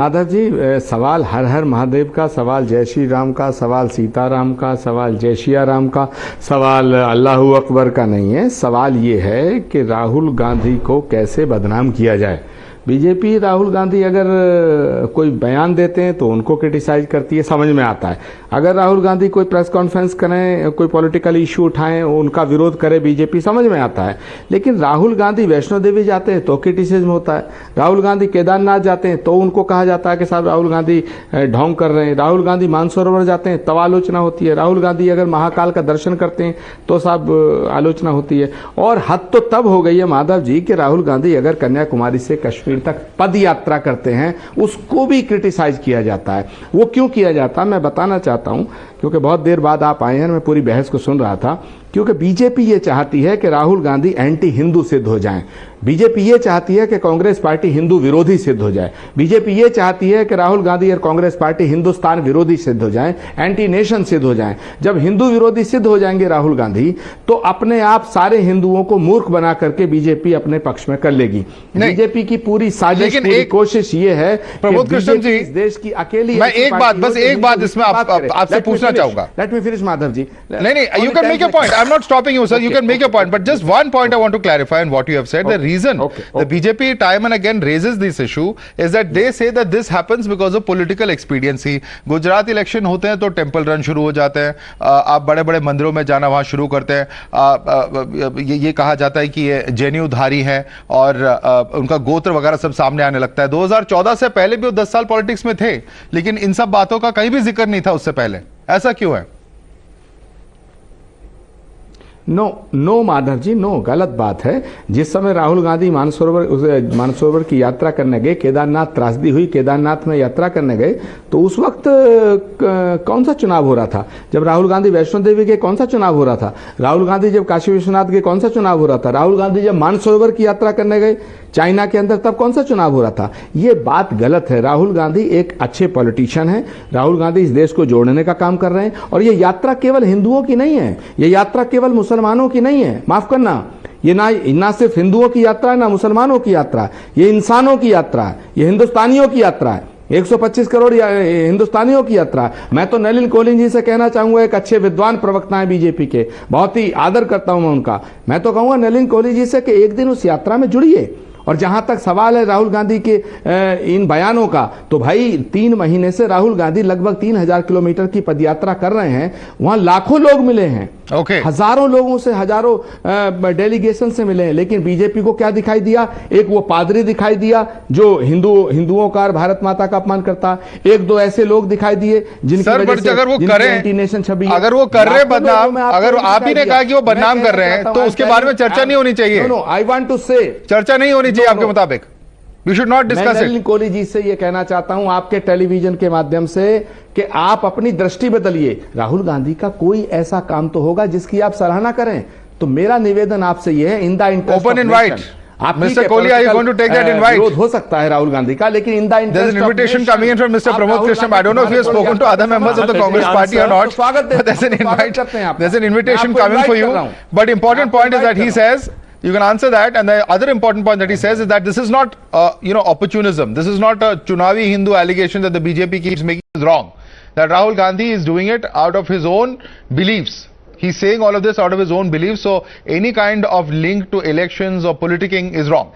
माधव जी, सवाल हर हर महादेव का, सवाल जय श्री राम का, सवाल सीताराम का, सवाल जय सिया राम का, सवाल अल्लाहू अकबर का नहीं है। सवाल ये है कि राहुल गांधी को कैसे बदनाम किया जाए। बीजेपी राहुल गांधी अगर कोई बयान देते हैं तो उनको क्रिटिसाइज करती है, समझ में आता है। अगर राहुल गांधी कोई प्रेस कॉन्फ्रेंस करें, कोई पॉलिटिकल इशू उठाएं, उनका विरोध करे बीजेपी, समझ में आता है। लेकिन राहुल गांधी वैष्णो देवी जाते हैं तो क्रिटिसिज्म होता है। राहुल गांधी केदारनाथ जाते हैं तो उनको कहा जाता है कि साहब राहुल गांधी ढोंग कर रहे हैं। राहुल गांधी मानसरोवर जाते हैं तब आलोचना होती है। राहुल गांधी अगर महाकाल का दर्शन करते हैं तो साहब आलोचना होती है। और हद तो तब हो गई है माधव जी कि राहुल गांधी अगर कन्याकुमारी से कश्मीर तक पद यात्रा करते हैं उसको भी क्रिटिसाइज किया जाता है। वो क्यों किया जाता है मैं बताना चाहता हूं, क्योंकि बहुत देर बाद आप आए हैं, मैं पूरी बहस को सुन रहा था। क्योंकि बीजेपी ये चाहती है कि राहुल गांधी एंटी हिंदू सिद्ध हो जाएं। बीजेपी ये चाहती है कि कांग्रेस पार्टी हिंदू विरोधी सिद्ध हो जाए। बीजेपी ये चाहती है कि राहुल गांधी और कांग्रेस पार्टी हिंदुस्तान विरोधी सिद्ध हो जाएं, एंटी नेशन सिद्ध हो जाएं। जब हिंदू विरोधी सिद्ध हो जाएंगे राहुल गांधी तो अपने आप सारे हिंदुओं को मूर्ख बना करके बीजेपी अपने पक्ष में कर लेगी। बीजेपी की पूरी साजिश, पूरी कोशिश ये है प्रमोद कृष्ण जी, इस देश की अकेली। मैं एक बात इसमें आपसे पूछना चाहूंगा। Let me finish Madhav ji. नहीं, you can make your point. I'm not stopping you, sir. You can make your point. But just one point I want to clarify in what you have said. The reason the BJP time and again raises this issue is that they say that this happens because of political expediency. Gujarat election होते हैं तो temple run शुरू हो जाते हैं, आप बड़े बड़े मंदिरों में जाना वहां शुरू करते हैं। ये कहा जाता है कि ये जनेऊधारी है और उनका गोत्र वगैरह सब सामने आने लगता है। 2014 से पहले भी वो 10 साल पॉलिटिक्स में थे, लेकिन इन सब बातों का कहीं भी जिक्र नहीं था उससे पहले। ऐसा क्यों है? नो माधव जी, नो, गलत बात है। जिस समय राहुल गांधी मानसरोवर की यात्रा करने गए, केदारनाथ त्रासदी हुई, केदारनाथ में यात्रा करने गए, तो उस वक्त कौन सा चुनाव हो रहा था? जब राहुल गांधी वैष्णो देवी के कौन सा चुनाव हो रहा था? राहुल गांधी जब काशी विश्वनाथ के कौन सा चुनाव हो रहा था? राहुल गांधी जब मानसरोवर की यात्रा करने गए चाइना के अंदर तब कौन सा चुनाव हो रहा था? ये बात गलत है। राहुल गांधी एक अच्छे पॉलिटिशियन हैं। राहुल गांधी इस देश को जोड़ने का काम कर रहे हैं। और ये यात्रा केवल हिंदुओं की नहीं है, ये यात्रा केवल मुसलमानों की नहीं है, माफ करना, ये ना सिर्फ हिंदुओं की यात्रा है, ना मुसलमानों की यात्रा है, ये इंसानों की यात्रा है, ये हिंदुस्तानियों की यात्रा है, 125 करोड़ हिंदुस्तानियों की यात्रा। मैं तो नलिन कोहली जी से कहना चाहूंगा, एक अच्छे विद्वान प्रवक्ता हैं बीजेपी के, बहुत ही आदर करता हूं मैं उनका। मैं तो कहूंगा नलिन कोहली जी से कि एक दिन उस यात्रा में जुड़िए। और जहां तक सवाल है राहुल गांधी के इन बयानों का, तो भाई 3 महीने से राहुल गांधी लगभग 3000 किलोमीटर की पदयात्रा कर रहे हैं। वहां लाखों लोग मिले हैं, हजारों लोगों से, हजारों डेलीगेशन से मिले हैं। लेकिन बीजेपी को क्या दिखाई दिया? एक वो पादरी दिखाई दिया जो हिंदुओं का और भारत माता का अपमान करता। एक दो ऐसे लोग दिखाई दिए जिनकी वजह से अगर वो करें एंटी नेशन छवि, अगर वो कर रहे बदनाम, अगर आप ही ने कहा कि वो बदनाम कर रहे हैं तो उसके बारे में चर्चा नहीं होनी चाहिए। आई वांट टू से, चर्चा नहीं होनी चाहिए आपके मुताबिक। We should not discuss it. Nalin Kohli ji से ये कहना चाहता हूं आपके टेलीविजन के माध्यम से कि आप अपनी दृष्टि बदलिए। राहुल गांधी का कोई ऐसा काम तो होगा जिसकी आप सराहना करें। तो मेरा निवेदन आपसे ये है, in the interest open invite Mr. Kohli, are you going to take that invite? विरोध हो सकता है राहुल गांधी का, लेकिन in the interest, there's an invitation coming in from Mr. Pramod Krishnan. I don't know if he has spoken to other members of the Congress party or not, but there's an invite, there's an invitation coming for you. But important point is that he says, you can answer that, and the other important point that he says is that this is not opportunism. This is not a Chunavi Hindu allegation that the BJP keeps making is wrong. That Rahul Gandhi is doing it out of his own beliefs. He's saying all of this out of his own beliefs, so any kind of link to elections or politicking is wrong.